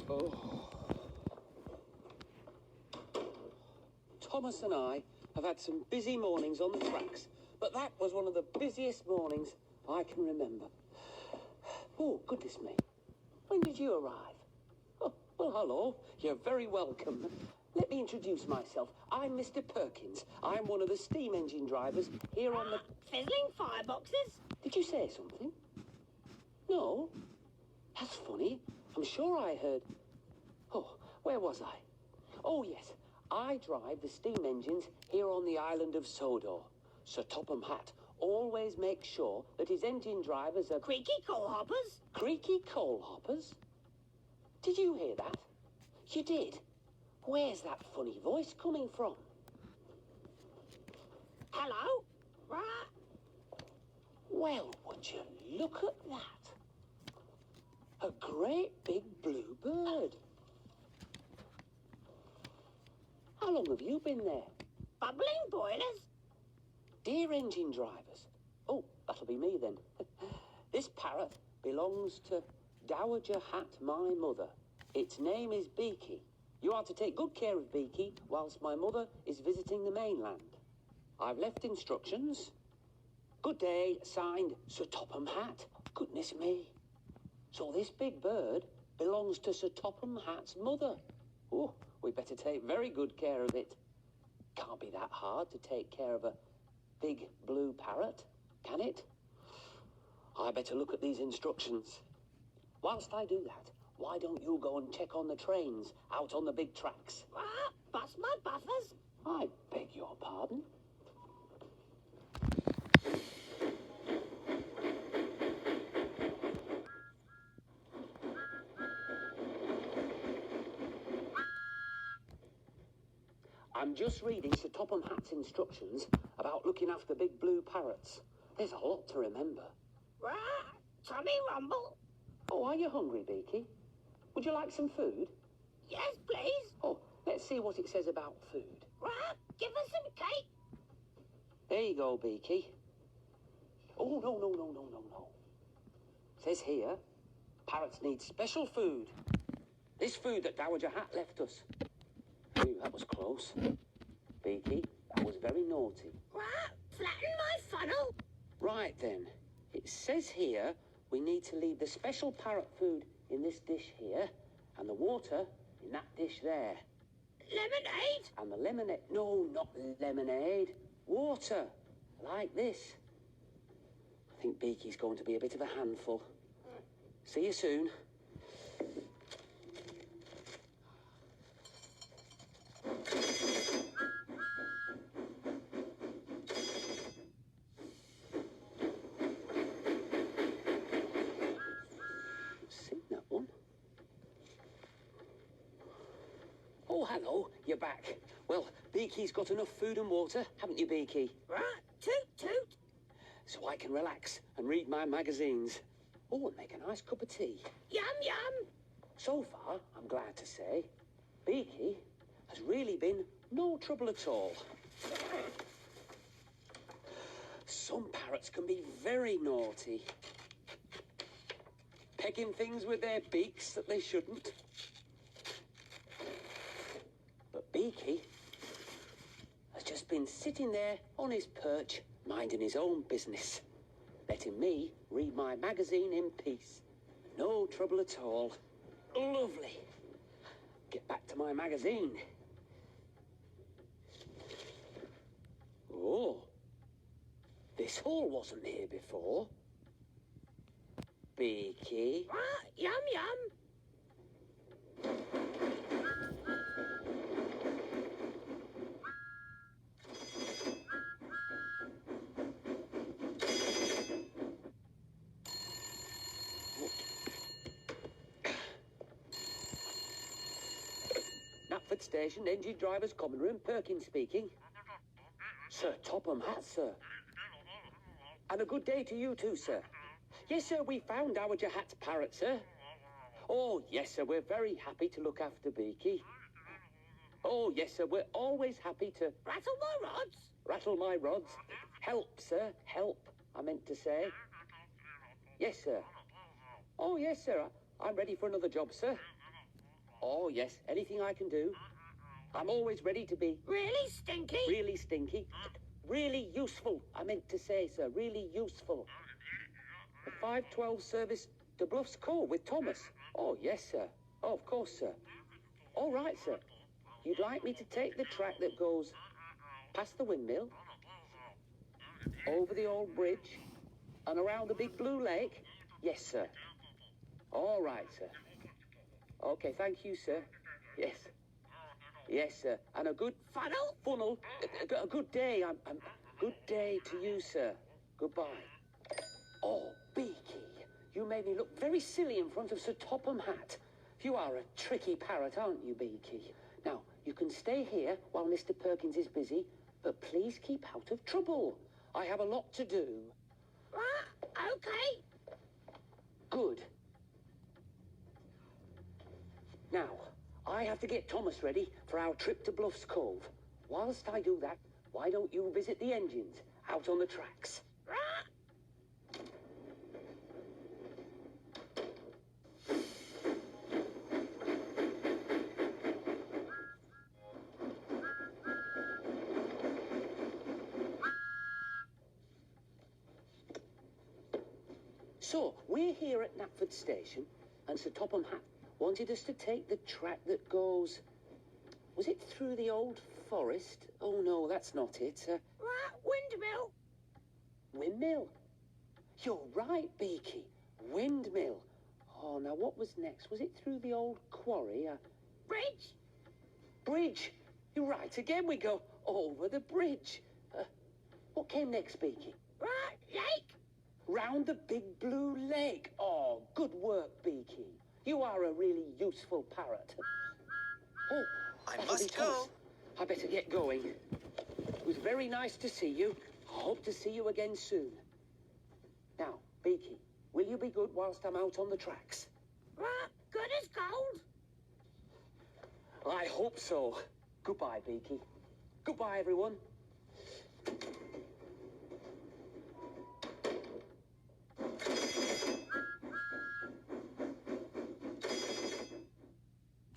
Oh. Thomas and I have had some busy mornings on the tracks, but that was one of the busiest mornings I can remember. Oh, goodness me. When did you arrive? Oh, well, hello. You're very welcome. Let me introduce myself. I'm Mr. Perkins. I'm one of the steam engine drivers here on the... Fizzling fireboxes? Did you say something? No? That's funny. I'm sure I heard... Oh, where was I? Oh, yes. I drive the steam engines here on the island of Sodor. Sir Topham Hatt always makes sure that his engine drivers are... Creaky coal hoppers? Creaky coal hoppers? Did you hear that? You did? Where's that funny voice coming from? Hello? Right. Well, would you look at that? A great big blue bird. How long have you been there? Bubbling boilers? Dear engine drivers. Oh, that'll be me then. This parrot belongs to Dowager Hatt, my mother. Its name is Beaky. You are to take good care of Beaky whilst my mother is visiting the mainland. I've left instructions. Good day, signed Sir Topham Hatt. Goodness me. So this big bird belongs to Sir Topham Hatt's mother. Oh, we better take very good care of it. Can't be that hard to take care of a big blue parrot, can it? I better look at these instructions. Whilst I do that, why don't you go and check on the trains out on the big tracks? Right. Bust my buffers? I beg your pardon? I'm just reading Sir Topham Hatt's instructions about looking after big blue parrots. There's a lot to remember. Right. Tummy rumble? Oh, are you hungry, Beaky? Would you like some food? Yes, please. Oh, let's see what it says about food. Right. Give us some cake. There you go, Beaky. Oh, no. Says here, parrots need special food. This food that Dowager Hatt left us. Ooh, that was close. Beaky, that was very naughty. Right. Flatten my funnel. Right then. It says here we need to leave the special parrot food in this dish here, and the water in that dish there. Lemonade? And the lemonade... No, not lemonade. Water. Like this. I think Beaky's going to be a bit of a handful. See you soon. Seen that one. Oh, hello. You're back. Well, Beaky's got enough food and water, haven't you, Beaky? Right. Toot, toot. So I can relax and read my magazines. Oh, and make a nice cup of tea. Yum, yum. So far, I'm glad to say, Beaky has really been no trouble at all. Some parrots can be very naughty, pecking things with their beaks that they shouldn't. But Beaky has just been sitting there on his perch, minding his own business, letting me read my magazine in peace. No trouble at all. Lovely. Get back to my magazine. Oh, this hole wasn't here before. Beaky. Right. Yum, yum. Knapford Station, engine driver's common room, Perkins speaking. Sir Topham Hatt, sir. And a good day to you too, sir. Yes, sir, we found Dowager Hatt's parrot, sir. Oh, yes, sir, we're very happy to look after Beaky. Oh, yes, sir, we're always happy to... Rattle my rods? Rattle my rods. Help, sir, help, I meant to say. Yes, sir. Oh, yes, sir, I'm ready for another job, sir. Oh, yes, anything I can do. I'm always ready to be Really stinky? really stinky. Really useful, I meant to say, sir. Really useful. The 512 service to Bluffs Cove with Thomas. Oh, yes, sir. Oh, of course, sir. All right, sir. You'd like me to take the track that goes past the windmill, over the old bridge, and around the big blue lake? Yes, sir. All right, sir. Okay, thank you, sir. Yes. Yes, sir. And a good funnel. A good day. Good day to you, sir. Goodbye. Oh, Beaky, you made me look very silly in front of Sir Topham Hatt. You are a tricky parrot, aren't you, Beaky? Now, you can stay here while Mr. Perkins is busy, but please keep out of trouble. I have a lot to do. Okay. Good. Now, I have to get Thomas ready for our trip to Bluffs Cove. Whilst I do that, why don't you visit the engines out on the tracks? So, we're here at Knapford Station, and Sir Topham Hatt wanted us to take the track that goes... Was it through the old forest? Oh, no, that's not it. Windmill. Windmill? You're right, Beaky. Windmill. Oh, now what was next? Was it through the old quarry? Bridge. Bridge. You're right. Again we go over the bridge. What came next, Beaky? Lake. Round the big blue lake. Oh, good work, Beaky. You are a really useful parrot. Oh, I that'll be must go. Thomas. I better get going. It was very nice to see you. I hope to see you again soon. Now, Beaky, will you be good whilst I'm out on the tracks? Good as gold. I hope so. Goodbye, Beaky. Goodbye, everyone.